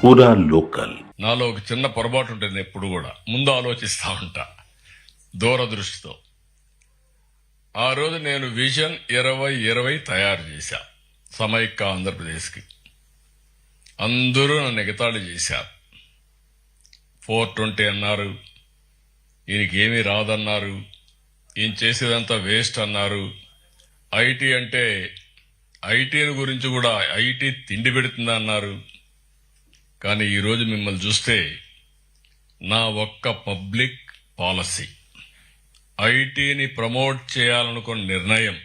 పూరా లోకల్. నాలో ఒక చిన్న పొరపాటు ఉంటుంది, ఎప్పుడు కూడా ముందు ఆలోచిస్తా ఉంటా దూరదృష్టితో. ఆ రోజు నేను విజన్ 2020 తయారు చేశా సమైక్య ఆంధ్రప్రదేశ్కి. అందరూ నన్ను ఎగతాళి చేశారు. 420 అన్నారు, ఈయనకి ఏమీ రాదన్నారు, ఈయన చేసేదంతా వేస్ట్ అన్నారు. ఐటీ అంటే ఐటీని గురించి కూడా ఐటీ తిండి పెడుతుంది అన్నారు. కానీ ఈరోజు మిమ్మల్ని చూస్తే నా ఒక్క పబ్లిక్ పాలసీ, ఐటీని ప్రమోట్ చేయాలనుకున్న నిర్ణయం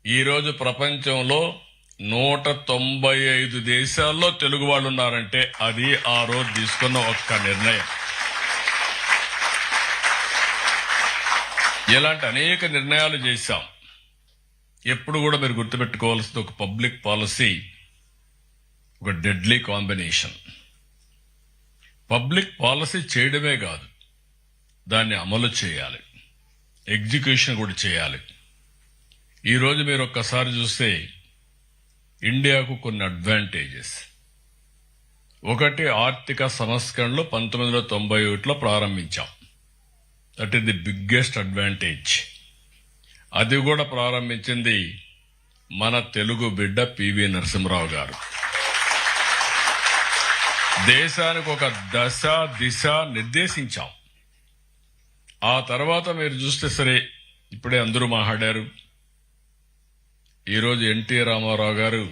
ఈరోజు ప్రపంచంలో 195 దేశాల్లో తెలుగు వాళ్ళు ఉన్నారంటే అది ఆ రోజు తీసుకున్న ఒక్క నిర్ణయం. ఇలాంటి అనేక నిర్ణయాలు చేశాం. ఎప్పుడు కూడా మీరు గుర్తుపెట్టుకోవాల్సింది, ఒక పబ్లిక్ పాలసీ ఒక డెడ్లీ కాంబినేషన్. పబ్లిక్ పాలసీ చేయడమే కాదు, దాన్ని అమలు చేయాలి, ఎగ్జిక్యూషన్ కూడా చేయాలి. ఈరోజు మీరు ఒక్కసారి చూస్తే ఇండియాకు కొన్ని అడ్వాంటేజెస్. ఒకటి, ఆర్థిక సంస్కరణలు 1991లో ప్రారంభించాం. That is the biggest advantage. అది కూడా ప్రారంభించింది మన తెలుగు బిడ్డ పివి నరసింహరావు గారు. దేశానికి ఒక దశ దిశ నిర్దేశించాం. ఆ తర్వాత మీరు చూస్తే సరే, ఇప్పుడే అందరూ మాట్లాడారు. ఈరోజు ఎన్టీ రామారావు గారు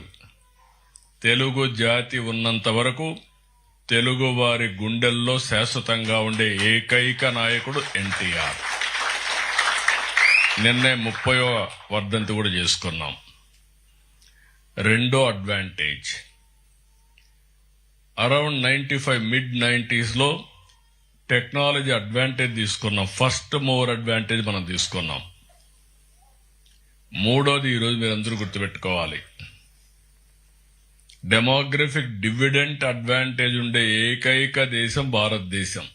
తెలుగు జాతి ఉన్నంత వరకు తెలుగు వారి గుండెల్లో శాశ్వతంగా ఉండే ఏకైక నాయకుడు ఎన్టీఆర్. నిన్నే 30వ వర్ధంతి కూడా చేసుకున్నాం. రెండో అడ్వాంటేజ్, అరౌండ్ 95 mid-90s లో టెక్నాలజీ అడ్వాంటేజ్ తీసుకున్నాం. ఫస్ట్ మూవర్ అడ్వాంటేజ్ మనం తీసుకున్నాం. మూడోది, ఈరోజు మీరందరూ గుర్తుపెట్టుకోవాలి, డెమోగ్రఫిక్ డివిడెంట్ అడ్వాంటేజ్ ఉండే ఏకైక దేశం భారతదేశం.